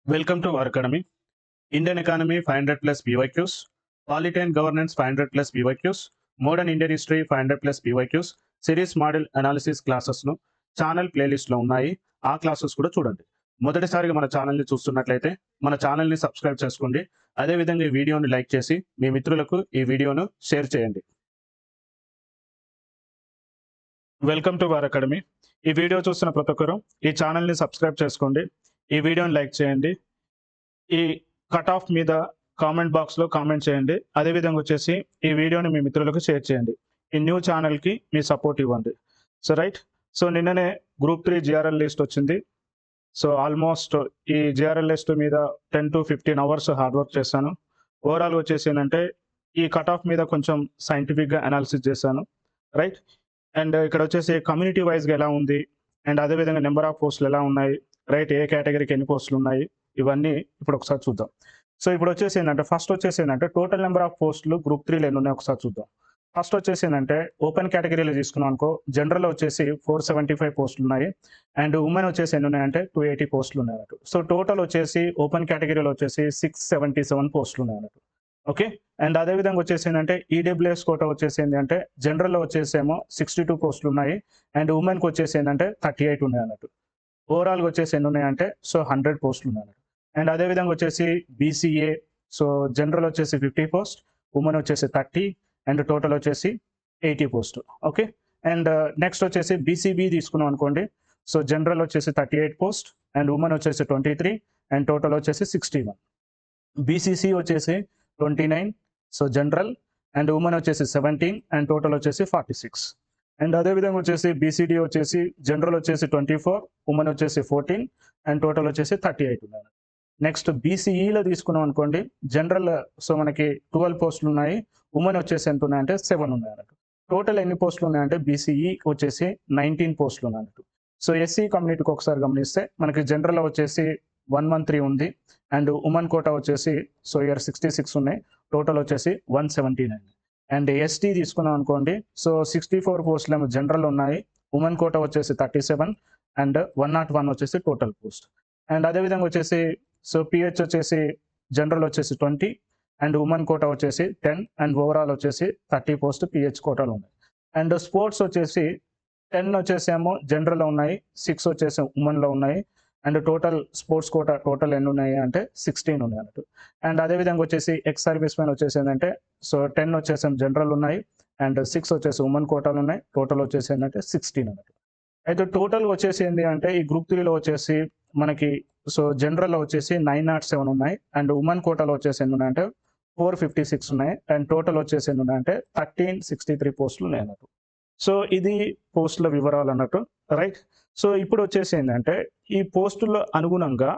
Welcome to our academy. Indian economy 500 plus PYQs, polity and governance 500 plus PYQs, modern Indian history 500 plus PYQs, series model analysis క్లాసెస్ను channel ప్లేలిస్ట్లో ఉన్నాయి. ఆ classes కూడా చూడండి. మొదటిసారిగా మన ఛానల్ని చూస్తున్నట్లయితే మన ఛానల్ని సబ్స్క్రైబ్ చేసుకోండి. అదేవిధంగా ఈ వీడియోని లైక్ చేసి మీ మిత్రులకు ఈ వీడియోను షేర్ చేయండి. Welcome to our academy. ఈ వీడియో చూస్తున్న ప్రతి ఒక్కరు ఈ ఛానల్ని సబ్స్క్రైబ్ చేసుకోండి. ఈ వీడియోని లైక్ చేయండి. ఈ కట్ ఆఫ్ మీద కామెంట్ బాక్స్లో కామెంట్ చేయండి. అదేవిధంగా వచ్చేసి ఈ వీడియోని మీ మిత్రులకు షేర్ చేయండి. ఈ న్యూ ఛానల్కి మీ సపోర్ట్ ఇవ్వండి. సో నిన్ననే గ్రూప్ 3 జిఆర్ఎల్ లిస్ట్ వచ్చింది. సో ఆల్మోస్ట్ ఈ జిఆర్ఎల్ లిస్ట్ మీద 10 to 15 అవర్స్ హార్డ్ వర్క్ చేశాను. ఓవరాల్ వచ్చేసి ఏంటంటే ఈ కట్ ఆఫ్ మీద కొంచెం సైంటిఫిక్గా అనాలిసిస్ చేశాను. రైట్. అండ్ ఇక్కడ వచ్చేసి కమ్యూనిటీ వైజ్గా ఎలా ఉంది, అండ్ అదేవిధంగా నెంబర్ ఆఫ్ పోస్టులు ఎలా ఉన్నాయి, రైట్, ఏ కేటగిరీకి ఎన్ని పోస్టులు ఉన్నాయి, ఇవన్నీ ఇప్పుడు ఒకసారి చూద్దాం. సో ఇప్పుడు వచ్చేసి ఏంటంటే ఫస్ట్ వచ్చేసి ఏంటంటే టోటల్ నెంబర్ ఆఫ్ పోస్టులు గ్రూప్ 3లో ఎన్ని ఉన్నాయి ఒకసారి చూద్దాం. ఫస్ట్ వచ్చేసి ఏంటంటే ఓపెన్ కేటగిరీలో తీసుకున్నాం అనుకో, జనరల్లో వచ్చేసి 475 పోస్టులు ఉన్నాయి. అండ్ ఉమెన్ వచ్చేసి ఎన్ని ఉన్నాయంటే 280 పోస్టులు ఉన్నాయి అన్నట్టు. సో టోటల్ వచ్చేసి ఓపెన్ కేటగిరీలో వచ్చేసి 677 పోస్టులు ఉన్నాయి అన్నట్టు. ఓకే. అండ్ అదేవిధంగా వచ్చేసి ఏంటంటే ఈడబ్ల్యూఎస్ కోటా వచ్చేసి ఏంటంటే జనరల్లో వచ్చేసేమో 62 పోస్టులు ఉన్నాయి. అండ్ ఉమెన్కి వచ్చేసి ఏంటంటే 38 ఉన్నాయి అన్నట్టు. ఓవరాల్గా వచ్చేసి ఎన్ని ఉన్నాయంటే 100 పోస్టులు ఉన్నాయి అన్నట్టు. అండ్ అదేవిధంగా వచ్చేసి బీసీఏ, సో జనరల్ వచ్చేసి 50 పోస్ట్, ఉమెన్ వచ్చేసి 30, అండ్ టోటల్ వచ్చేసి 80 పోస్ట్. ఓకే. అండ్ నెక్స్ట్ వచ్చేసి బీసీబీ తీసుకున్నాం అనుకోండి. సో జనరల్ వచ్చేసి 38 పోస్ట్, అండ్ ఉమెన్ వచ్చేసి 23, అండ్ టోటల్ వచ్చేసి 61. బీసీసీ వచ్చేసి 29, సో జనరల్, అండ్ ఉమెన్ వచ్చేసి 17, అండ్ టోటల్ వచ్చేసి 46. అండ్ అదేవిధంగా వచ్చేసి బీసీడీ వచ్చేసి జనరల్ వచ్చేసి 24, ఉమెన్ వచ్చేసి 14, అండ్ టోటల్ వచ్చేసి 38 ఉన్నాయి. నెక్స్ట్ బీసీఈలో తీసుకున్నాం అనుకోండి, జనరల్ సో మనకి 12 పోస్టులు ఉన్నాయి, ఉమెన్ వచ్చేసి ఎంత ఉన్నాయంటే 7 ఉన్నాయి అన్నట్టు. టోటల్ ఎన్ని పోస్టులు ఉన్నాయంటే బీసీఈ వచ్చేసి 19 పోస్టులు ఉన్నాయి అన్నట్టు. సో ఎస్సీ కమ్యూనిటీకి ఒకసారి గమనిస్తే మనకి జనరల్ వచ్చేసి 113 ఉంది, అండ్ ఉమెన్ కోటా వచ్చేసి సో ఇయర్ 66 ఉన్నాయి, టోటల్ వచ్చేసి 179. అండ్ ఎస్టీ తీసుకున్నాం అనుకోండి, సో 64 పోస్టులు ఏమో జనరల్ ఉన్నాయి, ఉమెన్ కోటా వచ్చేసి 37, అండ్ 101 వచ్చేసి టోటల్ పోస్ట్. అండ్ అదేవిధంగా వచ్చేసి సో పిహెచ్ వచ్చేసి జనరల్ వచ్చేసి 20, అండ్ ఉమెన్ కోటా వచ్చేసి 10, అండ్ ఓవరాల్ వచ్చేసి 30 పోస్ట్ పిహెచ్ కోటాలు ఉన్నాయి. అండ్ స్పోర్ట్స్ వచ్చేసి 10 వచ్చేసేమో జనరల్లో ఉన్నాయి, 6 వచ్చేసి ఉమెన్లో ఉన్నాయి, and total sports quota total ఎన్ని ఉన్నాయి అంటే 16 ఉన్నాయి అన్నట్టు. అండ్ అదేవిధంగా వచ్చేసి ఎక్స్ సర్వీస్ మెన్ వచ్చేసి ఏంటంటే సో 10 వచ్చేసి జనరల్ ఉన్నాయి, అండ్ 6 వచ్చేసి ఉమెన్ కోటాలు ఉన్నాయి, టోటల్ వచ్చేసి ఏంటంటే 16 అన్నట్టు. అయితే టోటల్ వచ్చేసి ఏంటి అంటే ఈ గ్రూప్ 3లో వచ్చేసి మనకి సో జనరల్లో వచ్చేసి 907 ఉన్నాయి, అండ్ ఉమెన్ కోటాలో వచ్చేసి ఎన్ని ఉన్నాయంటే 456 ఉన్నాయి, అండ్ టోటల్ వచ్చేసి ఎన్ని ఉన్నాయంటే 1363 పోస్టులు ఉన్నాయి అన్నట్టు. సో ఇది పోస్టుల వివరాలు అన్నట్టు. రైట్. సో ఇప్పుడు వచ్చేసి ఏంటంటే ఈ పోస్టుల్లో అనుగుణంగా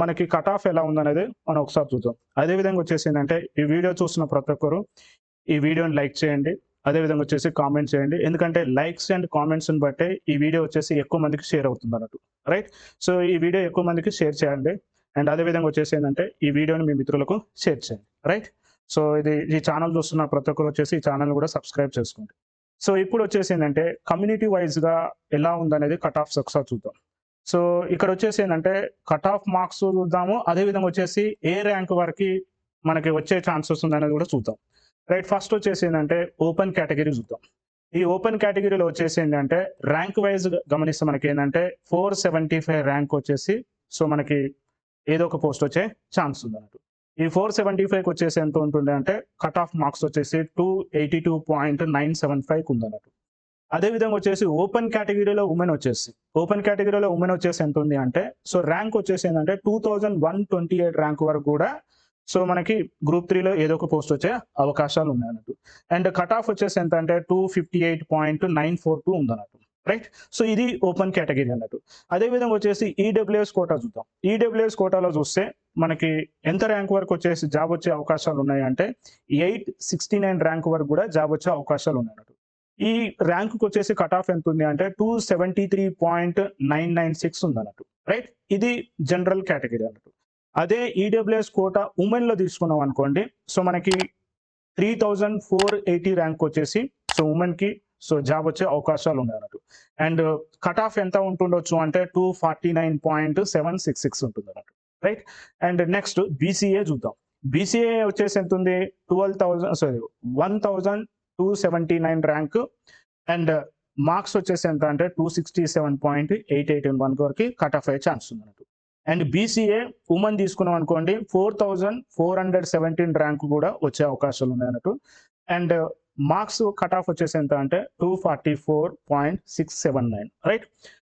మనకి కట్ ఆఫ్ ఎలా ఉందనేది మనం ఒకసారి చూద్దాం. అదేవిధంగా వచ్చేసి ఏంటంటే ఈ వీడియో చూస్తున్న ప్రతి ఒక్కరు ఈ వీడియోని లైక్ చేయండి. అదేవిధంగా వచ్చేసి కామెంట్ చేయండి. ఎందుకంటే లైక్స్ అండ్ కామెంట్స్ని బట్టే ఈ వీడియో వచ్చేసి ఎక్కువ మందికి షేర్ అవుతుంది అన్నట్టు. రైట్. సో ఈ వీడియో ఎక్కువ మందికి షేర్ చేయండి. అండ్ అదేవిధంగా వచ్చేసి ఏంటంటే ఈ వీడియోని మీ మిత్రులకు షేర్ చేయండి. రైట్. సో ఈ ఛానల్ చూస్తున్న ప్రతి ఒక్కరు వచ్చేసి ఈ ఛానల్ కూడా సబ్స్క్రైబ్ చేసుకోండి. సో ఇప్పుడు వచ్చేసి ఏంటంటే కమ్యూనిటీ వైజ్గా ఎలా ఉందనేది కట్ ఆఫ్స్ ఒకసారి చూద్దాం. సో ఇక్కడ వచ్చేసి ఏంటంటే కట్ ఆఫ్ మార్క్స్ చూద్దాము, అదేవిధంగా వచ్చేసి ఏ ర్యాంక్ వరకు మనకి వచ్చే ఛాన్సెస్ ఉందనేది కూడా చూద్దాం. రైట్. ఫస్ట్ వచ్చేసి ఏంటంటే ఓపెన్ కేటగిరీ చూద్దాం. ఈ ఓపెన్ కేటగిరీలో వచ్చేసి ఏంటంటే ర్యాంక్ వైజ్ గమనిస్తే మనకి ఏంటంటే 475 ర్యాంక్ వచ్చేసి సో మనకి ఏదో ఒక పోస్ట్ వచ్చే ఛాన్స్ ఉంది అన్నట్టు. ఈ 475కి వచ్చేసి ఎంత ఉంటుండే అంటే కట్ ఆఫ్ మార్క్స్ వచ్చేసి 282.975 ఉందన్నట్టు. అదేవిధంగా వచ్చేసి ఓపెన్ కేటగిరీలో ఉమెన్ వచ్చేసి ఎంత ఉంది అంటే సో ర్యాంక్ వచ్చేసి ఏంటంటే 2128 ర్యాంక్ వరకు కూడా సో మనకి గ్రూప్ 3లో ఏదో ఒక పోస్ట్ వచ్చే అవకాశాలు ఉన్నాయి అన్నట్టు. అండ్ కట్ ఆఫ్ వచ్చేసి ఎంత అంటే 258.942 ఉందన్నట్టు. రైట్. సో ఇది ఓపెన్ కేటగిరీ అన్నట్టు. అదేవిధంగా వచ్చేసి ఈడబ్ల్యూఎస్ కోటా చూద్దాం. ఈడబ్ల్యూఎస్ కోటాలో చూస్తే మనకి ఎంత ర్యాంక్ వరకు వచ్చేసి జాబ్ వచ్చే అవకాశాలు ఉన్నాయి అంటే 869 ర్యాంక్ వరకు కూడా జాబ్ వచ్చే అవకాశాలు ఉన్నాయి అన్నట్టు. ఈ ర్యాంకుకి వచ్చేసి కట్ ఆఫ్ ఎంత ఉంది అంటే 273.996 ఉంది అన్నట్టు. రైట్. ఇది జనరల్ కేటగిరీ అన్నట్టు. అదే ఈడబ్ల్యూఎస్ కోటా ఉమెన్లో తీసుకున్నాం అనుకోండి, సో మనకి 3480 ర్యాంక్ వచ్చేసి సో ఉమెన్కి సో జాబ్ వచ్చే అవకాశాలు ఉన్నాయి అన్నట్టు. అండ్ కట్ ఆఫ్ ఎంత ఉంటుండొచ్చు అంటే 249.766 ఉంటుంది అన్నట్టు. రైట్. అండ్ నెక్స్ట్ బీసీఏ చూద్దాం. బీసీఏ వచ్చేసి ఎంత ఉంది, 1279 ర్యాంక్ అండ్ మార్క్స్ వచ్చేసి ఎంత అంటే 267.881 వరకు కట్ ఆఫ్ అయ్యే ఛాన్స్ ఉంది అన్నట్టు. అండ్ బీసీఏ ఉమెన్ తీసుకున్నాం అనుకోండి 4417 ర్యాంక్ కూడా వచ్చే అవకాశాలు ఉన్నాయి అన్నట్టు. అండ్ మార్క్స్ కట్ ఆఫ్ వచ్చేసి ఎంత అంటే 244.679 రైట్.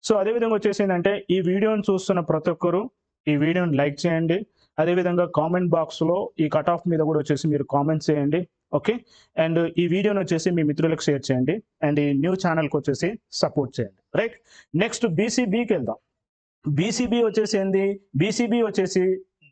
సో అదేవిధంగా వచ్చేసి ఏంటంటే ఈ వీడియోని చూస్తున్న ప్రతి ఒక్కరు ఈ వీడియోని లైక్ చేయండి. అదేవిధంగా కామెంట్ బాక్స్లో ఈ కట్ ఆఫ్ మీద కూడా వచ్చేసి మీరు కామెంట్స్ చేయండి. ఓకే. అండ్ ఈ వీడియోని వచ్చేసి మీ మిత్రులకు షేర్ చేయండి. అండ్ ఈ న్యూ ఛానల్కి వచ్చేసి సపోర్ట్ చేయండి. రైట్. నెక్స్ట్ బీసీబీకి వెళ్దాం. బీసీబీ వచ్చేసి ఏంది, బీసీబీ వచ్చేసి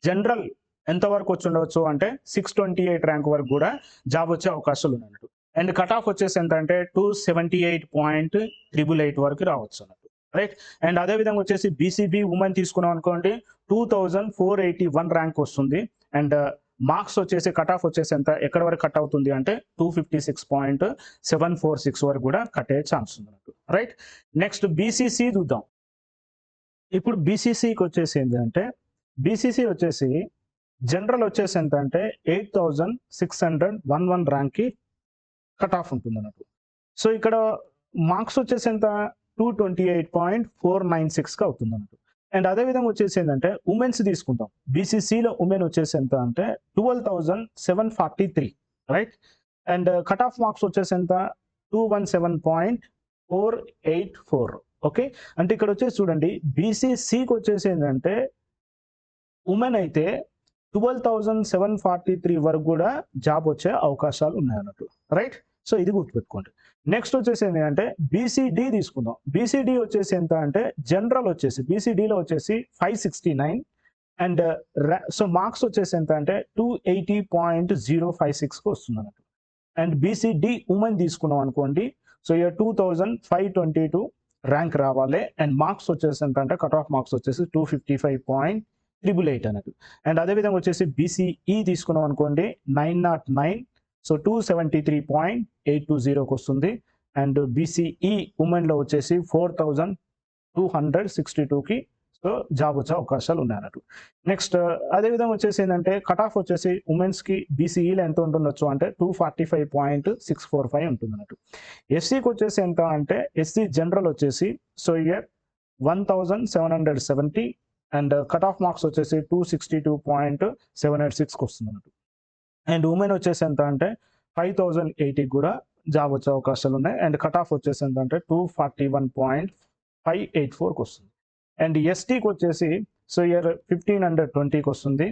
జనరల్ ఎంతవరకు వచ్చి ఉండవచ్చు అంటే 628 ర్యాంక్ వరకు కూడా జాబ్ వచ్చే అవకాశాలు ఉన్నట్టు. అండ్ కట్ ఆఫ్ వచ్చేసి ఎంత అంటే 278.888 వరకు రావచ్చు అన్నట్టు. రైట్. అండ్ అదేవిధంగా వచ్చేసి బీసీబీ ఉమెన్ తీసుకున్నాం అనుకోండి 2481 ర్యాంక్ వస్తుంది. అండ్ మార్క్స్ వచ్చేసి కట్ ఆఫ్ వచ్చేసి ఎంత ఎక్కడ వరకు కట్ అవుతుంది అంటే 256.746 వరకు కూడా కట్ అయ్యే ఛాన్స్ ఉంది అన్నట్టు. రైట్. నెక్స్ట్ బీసీసీ చూద్దాం. ఇప్పుడు బీసీసీకి వచ్చేసి ఏంటంటే బీసీసీ వచ్చేసి జనరల్ వచ్చేసి ఎంత అంటే 8611 ర్యాంక్కి కట్ ఆఫ్ ఉంటుంది అన్నట్టు. సో ఇక్కడ మార్క్స్ వచ్చేసి ఎంత 228.496కి అవుతుంది అన్నట్టు. అండ్ అదేవిధంగా వచ్చేసి ఏంటంటే ఉమెన్స్ తీసుకుంటాం. బీసీసీలో ఉమెన్ వచ్చేసి ఎంత అంటే 12743 right. And cut off marks వచ్చేసి ఎంత 217.484 ఓకే. అంటే ఇక్కడ వచ్చేసి చూడండి బీసీసీకి వచ్చేసి ఏంటంటే ఉమెన్ అయితే 12,743 వరకు కూడా జాబ్ వచ్చే అవకాశాలు ఉన్నాయి అన్నట్టు. రైట్. సో ఇది గుర్తుపెట్టుకోండి. నెక్స్ట్ వచ్చేసి ఏంటంటే బీసీడీ తీసుకుందాం. బీసీడీ వచ్చేసి ఎంత అంటే జనరల్ వచ్చేసి బీసీడీలో వచ్చేసి 569 అండ్ సో మార్క్స్ వచ్చేసి ఎంత అంటే 280.056కి వస్తుంది అన్నట్టు. అండ్ బీసీడీ ఉమెన్ తీసుకున్నాం అనుకోండి సో ఇక 2522 ర్యాంక్ రావాలి. అండ్ మార్క్స్ వచ్చేసి ఎంత అంటే కట్ ఆఫ్ మార్క్స్ వచ్చేసి 255.888 అన్నట్టు. అండ్ అదేవిధంగా వచ్చేసి బీసీఈ తీసుకున్నాం అనుకోండి 909 సో 273.820కి వస్తుంది. అండ్ బీసీఈ ఉమెన్లో వచ్చేసి 4262కి సో జాబ్ వచ్చే అవకాశాలు ఉన్నాయి అన్నట్టు. నెక్స్ట్ అదేవిధంగా వచ్చేసి ఏంటంటే కట్ ఆఫ్ వచ్చేసి ఉమెన్స్కి బీసీఈలో ఎంత ఉంటుండొచ్చు అంటే 245.645 ఉంటుంది అన్నట్టు. ఎస్సీకి వచ్చేసి ఎంత అంటే ఎస్సీ జనరల్ వచ్చేసి so year 1770 and cut off marks వచ్చేసి 262.786కి వస్తుంది అన్నట్టు. అండ్ ఉమెన్ వచ్చేసి ఎంత అంటే 5080 కూడా జాబ్ వచ్చే అవకాశాలు ఉన్నాయి. అండ్ కట్ ఆఫ్ వచ్చేసి ఎంత అంటే 241.584కి వస్తుంది. అండ్ ఎస్టీకి వచ్చేసి సో ఇయర్ 1520కి వస్తుంది.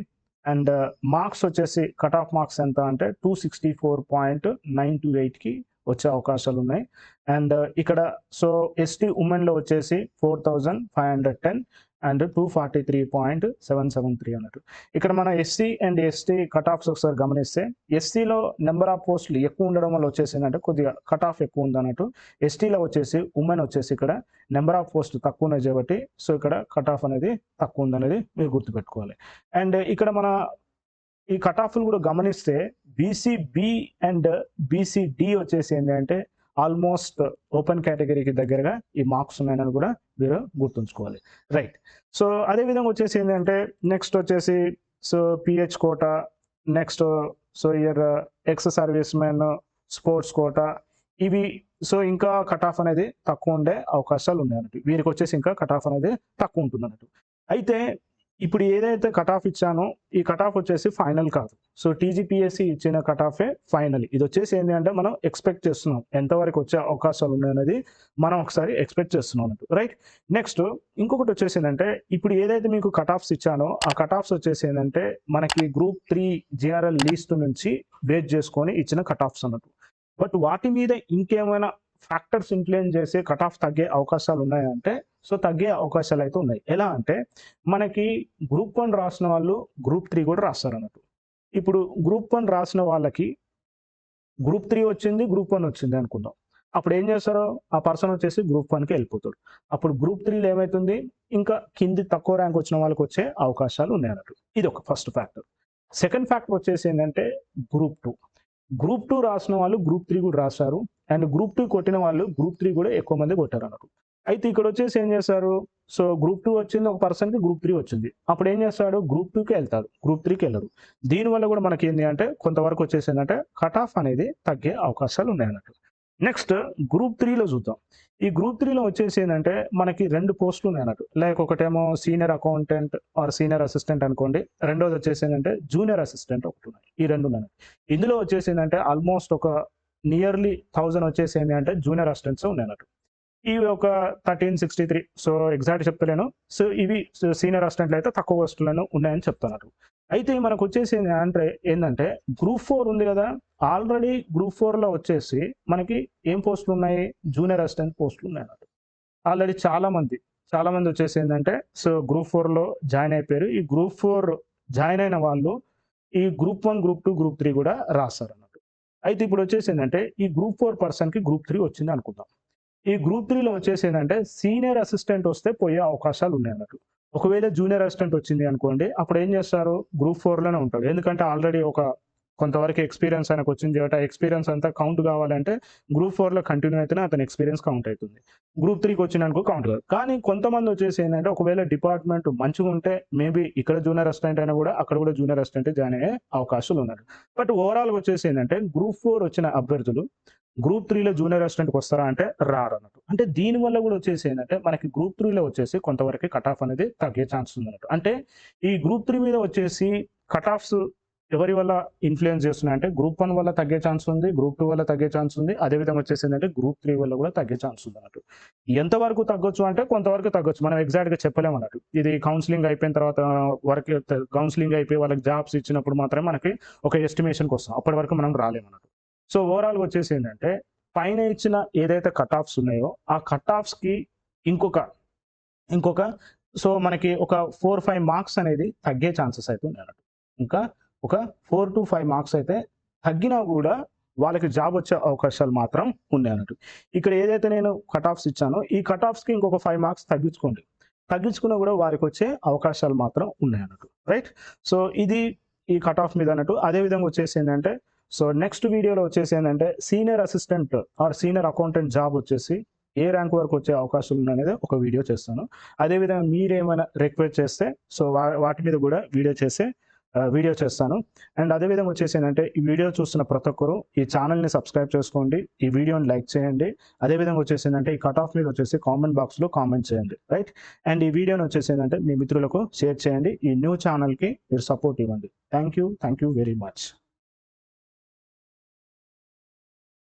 అండ్ మార్క్స్ వచ్చేసి కట్ ఆఫ్ మార్క్స్ ఎంత అంటే 264.928కి వచ్చే అవకాశాలు ఉన్నాయి. అండ్ ఇక్కడ సో ఎస్టీ ఉమెన్లో వచ్చేసి 4510 అండ్ 243.773 అన్నట్టు. ఇక్కడ మన SC and ST cut offs ఒకసారి గమనిస్తే ఎస్సీలో నెంబర్ ఆఫ్ పోస్టులు ఎక్కువ ఉండడం వల్ల వచ్చేసి ఏంటంటే కొద్దిగా కట్ ఆఫ్ ఎక్కువ ఉంది అన్నట్టు. ఎస్టీలో వచ్చేసి ఉమెన్ వచ్చేసి ఇక్కడ నెంబర్ ఆఫ్ పోస్టులు తక్కువ ఉన్నాయి కాబట్టి సో ఇక్కడ కట్ ఆఫ్ అనేది తక్కువ ఉందనేది మీరు గుర్తుపెట్టుకోవాలి. అండ్ ఇక్కడ మన ఈ కట్ ఆఫ్లు కూడా గమనిస్తే బీసీబీ అండ్ బీసీడి వచ్చేసి ఏంటంటే ఆల్మోస్ట్ ఓపెన్ కేటగిరీకి దగ్గరగా ఈ మార్క్స్ ఉన్నాయని కూడా మీరు గుర్తుంచుకోవాలి. రైట్. సో అదేవిధంగా వచ్చేసి ఏంటంటే నెక్స్ట్ వచ్చేసి so PH quota, next so year ex service men, sports quota, ఇవి సో ఇంకా కట్ ఆఫ్ అనేది తక్కువ ఉండే అవకాశాలు ఉన్నాయి అన్నట్టు. వీరికి వచ్చేసి ఇంకా కట్ ఆఫ్ అనేది తక్కువ ఉంటుంది అన్నట్టు. అయితే ఇప్పుడు ఏదైతే కట్ ఆఫ్ ఇచ్చానో ఈ కట్ ఆఫ్ వచ్చేసి ఫైనల్ కాదు. సో టీజీపీఎస్సీ ఇచ్చిన కట్ ఆఫే ఫైనల్. ఇది వచ్చేసి ఏంటి అంటే మనం ఎక్స్పెక్ట్ చేస్తున్నాం ఎంతవరకు వచ్చే అవకాశాలు ఉన్నాయనేది మనం ఒకసారి ఎక్స్పెక్ట్ చేస్తున్నాం అన్నట్టు. రైట్. నెక్స్ట్ ఇంకొకటి వచ్చేసి ఏంటంటే ఇప్పుడు ఏదైతే మీకు కట్ ఆఫ్స్ ఇచ్చానో ఆ కట్ ఆఫ్స్ వచ్చేసి ఏంటంటే మనకి గ్రూప్ 3 జిఆర్ఎల్ లిస్ట్ నుంచి బేస్ చేసుకొని ఇచ్చిన కట్ ఆఫ్స్ అన్నట్టు. బట్ వాటి మీద ఇంకేమైనా ఫ్యాక్టర్స్ ఇన్ఫ్లుయెన్స్ చేసే కట్ ఆఫ్ తగ్గే అవకాశాలు ఉన్నాయంటే సో తగ్గే అవకాశాలు అయితే ఉన్నాయి. ఎలా అంటే మనకి గ్రూప్ 1 రాసిన వాళ్ళు గ్రూప్ 3 కూడా రాస్తారు అన్నట్టు. ఇప్పుడు గ్రూప్ 1 రాసిన వాళ్ళకి గ్రూప్ 3 వచ్చింది, గ్రూప్ 1 వచ్చింది అనుకుందాం. అప్పుడు ఏం చేస్తారో ఆ పర్సన్ వచ్చేసి గ్రూప్ 1కి వెళ్ళిపోతాడు. అప్పుడు గ్రూప్ 3లో ఏమవుతుంది ఇంకా కింది తక్కువ ర్యాంక్ వచ్చిన వాళ్ళకి వచ్చే అవకాశాలు ఉన్నాయి అన్నట్టు. ఇది ఒక ఫస్ట్ ఫ్యాక్టర్. సెకండ్ ఫ్యాక్టర్ వచ్చేసి ఏంటంటే గ్రూప్ 2. గ్రూప్ 2 రాసిన వాళ్ళు గ్రూప్ 3 కూడా రాస్తారు. అండ్ గ్రూప్ 2 కొట్టిన వాళ్ళు గ్రూప్ 3 కూడా ఎక్కువ మంది కొట్టారు అన్నట్టు. అయితే ఇక్కడ వచ్చేసి ఏం చేస్తారు, సో గ్రూప్ 2 వచ్చింది ఒక పర్సన్‌కి, గ్రూప్ 3 వచ్చింది. అప్పుడు ఏం చేస్తాడు, గ్రూప్ 2కే వెళ్తాడు. గ్రూప్ 3కి వెళ్ళడు. దీనివల్ల కూడా మనకేంది అంటే కొంతవరకు వచ్చేసిందంటే కట్ ఆఫ్ అనేది తగ్గే అవకాశాలు ఉన్నాయన్నట్టు. నెక్స్ట్ గ్రూప్ 3లో చూద్దాం. ఈ గ్రూప్ 3లో వచ్చేసి ఏందంటే మనకి 2 పోస్టులు ఉన్నాయన్నట్టు. లైక్ ఒకటేమో senior accountant are senior assistant అనుకోండి. రెండోది వచ్చేసి ఏందంటే జూనియర్ అసిస్టెంట్ ఒకటున్నాయి. ఈ 2 ఉన్నాయి. ఇందులో వచ్చేసి ఏందంటే ఆల్మోస్ట్ ఒక నియర్లీ 1000 వచ్చేసి ఏంది అంటే జూనియర్ అసిస్టెంట్స్ ఉన్నాయన్నట్టు. ఇవి ఒక 1363. సో ఎగ్జాక్ట్ చెప్తలేను. సో ఇవి సీనియర్ అసిస్టెంట్లు అయితే తక్కువ పోస్టులను ఉన్నాయని చెప్తున్నారు. అయితే మనకు వచ్చేసి అంటే ఏంటంటే గ్రూప్ 4 ఉంది కదా, ఆల్రెడీ గ్రూప్ 4లో వచ్చేసి మనకి ఏం పోస్టులు ఉన్నాయి, జూనియర్ అసిస్టెంట్ పోస్టులు ఉన్నాయి అన్నట్టు. ఆల్రెడీ చాలా మంది వచ్చేసి ఏంటంటే సో గ్రూప్ 4లో జాయిన్ అయిపోయారు. ఈ గ్రూప్ 4 జాయిన్ అయిన వాళ్ళు ఈ గ్రూప్ 1, గ్రూప్ 2, గ్రూప్ 3 కూడా రాస్తారు అన్నట్టు. అయితే ఇప్పుడు వచ్చేసి ఏంటంటే ఈ గ్రూప్ 4 పర్సన్‌కి గ్రూప్ 3 వచ్చింది అనుకుందాం. ఈ గ్రూప్ 3లో వచ్చేసి ఏంటంటే సీనియర్ అసిస్టెంట్ వస్తే పోయే అవకాశాలు ఉన్నాయన్నట్టు. ఒకవేళ జూనియర్ అసిస్టెంట్ వచ్చింది అనుకోండి, అప్పుడు ఏం చేస్తారు, గ్రూప్ 4లోనే ఉంటాడు. ఎందుకంటే ఆల్రెడీ కొంతవరకు ఎక్స్‌పీరియన్స్ ఆయనకు వచ్చింది కాబట్టి, ఆ ఎక్స్‌పీరియన్స్ అంతా కౌంట్ కావాలంటే గ్రూప్ 4లో కంటిన్యూ అయితేనే అతని ఎక్స్‌పీరియన్స్ కౌంట్ అవుతుంది. గ్రూప్ 3కి వచ్చిందనుకో కౌంట్ కాదు. కానీ కొంతమంది వచ్చేసి ఏంటంటే ఒకవేళ డిపార్ట్మెంట్ మంచిగుంటే మేబీ ఇక్కడ జూనియర్ అసిస్టెంట్ అయినా కూడా అక్కడ కూడా జూనియర్ అసిస్టెంట్ జాయిన్ అయ్యే అవకాశాలు ఉన్నాయి. బట్ ఓవరాల్‌గా వచ్చేసి ఏంటంటే గ్రూప్ 4 వచ్చిన అభ్యర్థులు గ్రూప్ 3లో జూనియర్ అసిస్టెంట్‌కి వస్తారా అంటే రారన్నట్టు. అంటే దీనివల్ల కూడా వచ్చేసి ఏంటంటే మనకి గ్రూప్ 3లో వచ్చేసి కొంతవరకు కట్ ఆఫ్ అనేది తగ్గే ఛాన్స్ ఉందన్నట్టు. అంటే ఈ గ్రూప్ 3 మీద వచ్చేసి కట్ ఆఫ్స్ ఎవరి వల్ల ఇన్‌ఫ్లూయెన్స్ చేస్తున్నాయంటే గ్రూప్ 1 వల్ల తగ్గే ఛాన్స్ ఉంది. గ్రూప్ 2 వల్ల తగ్గే ఛాన్స్ ఉంది. అదే విధంగా వచ్చేసి ఏంటంటే గ్రూప్ 3 వల్ల కూడా తగ్గే ఛాన్స్ ఉందన్నట్టు. ఎంతవరకు తగ్గొచ్చు అంటే కొంతవరకు తగ్గొచ్చు. మనం ఎగ్జాక్ట్‌గా చెప్పలేమన్నట్టు. ఇది కౌన్సెలింగ్ అయిపోయిన తర్వాత వరకే కౌన్సెలింగ్ అయిపోయి వాళ్ళకి జాబ్స్ ఇచ్చినప్పుడు మాత్రమే మనకి ఒక ఎస్టిమేషన్‌కి వస్తాం. అప్పటి వరకు మనం రాలేమన్నట్టు. సో ఓవరాల్‌గా వచ్చేసి ఏంటంటే పైన ఇచ్చిన ఏదైతే కట్ ఆఫ్స్ ఉన్నాయో ఆ కట్ ఆఫ్స్‌కి ఇంకొక ఇంకొక సో మనకి ఒక 4, 5 మార్క్స్ అనేది తగ్గే ఛాన్సెస్ అయితే ఉన్నాయన్నట్టు. ఇంకా ఒక 4-5 మార్క్స్ అయితే తగ్గినా కూడా వాళ్ళకి జాబ్ వచ్చే అవకాశాలు మాత్రం ఉన్నాయన్నట్టు. ఇక్కడ ఏదైతే నేను కట్ ఆఫ్స్ ఇచ్చానో ఈ కట్ ఆఫ్స్‌కి ఇంకొక 5 మార్క్స్ తగ్గించుకోండి. తగ్గించుకున్నా కూడా వారికి వచ్చే అవకాశాలు మాత్రం ఉన్నాయన్నట్టు. రైట్. సో ఇది ఈ కట్ ఆఫ్ మీద అన్నట్టు. అదే విధంగా వచ్చేసి ఏంటంటే సో నెక్స్ట్ వీడియోలో వచ్చేసి ఏంటంటే senior assistant are senior accountant job వచ్చేసి ఏ ర్యాంక్ వరకు వచ్చే అవకాశం ఉందనేది ఒక వీడియో చేస్తాను. అదేవిధంగా మీరేమైనా రిక్వెస్ట్ చేస్తే సో వాటి మీద కూడా వీడియో చేస్తాను. అండ్ అదేవిధంగా వచ్చేసి ఏంటంటే ఈ వీడియో చూస్తున్న ప్రతి ఒక్కరు ఈ ఛానల్ని సబ్స్క్రైబ్ చేసుకోండి, ఈ వీడియోని లైక్ చేయండి. అదేవిధంగా వచ్చేసి ఏంటంటే ఈ కట్ ఆఫ్ మీద వచ్చేసి కామెంట్ బాక్స్లో కామెంట్ చేయండి. రైట్. అండ్ ఈ వీడియోని వచ్చేసి ఏంటంటే మీ మిత్రులకు షేర్ చేయండి. ఈ న్యూ ఛానల్కి మీరు సపోర్ట్ ఇవ్వండి. Thank you very much.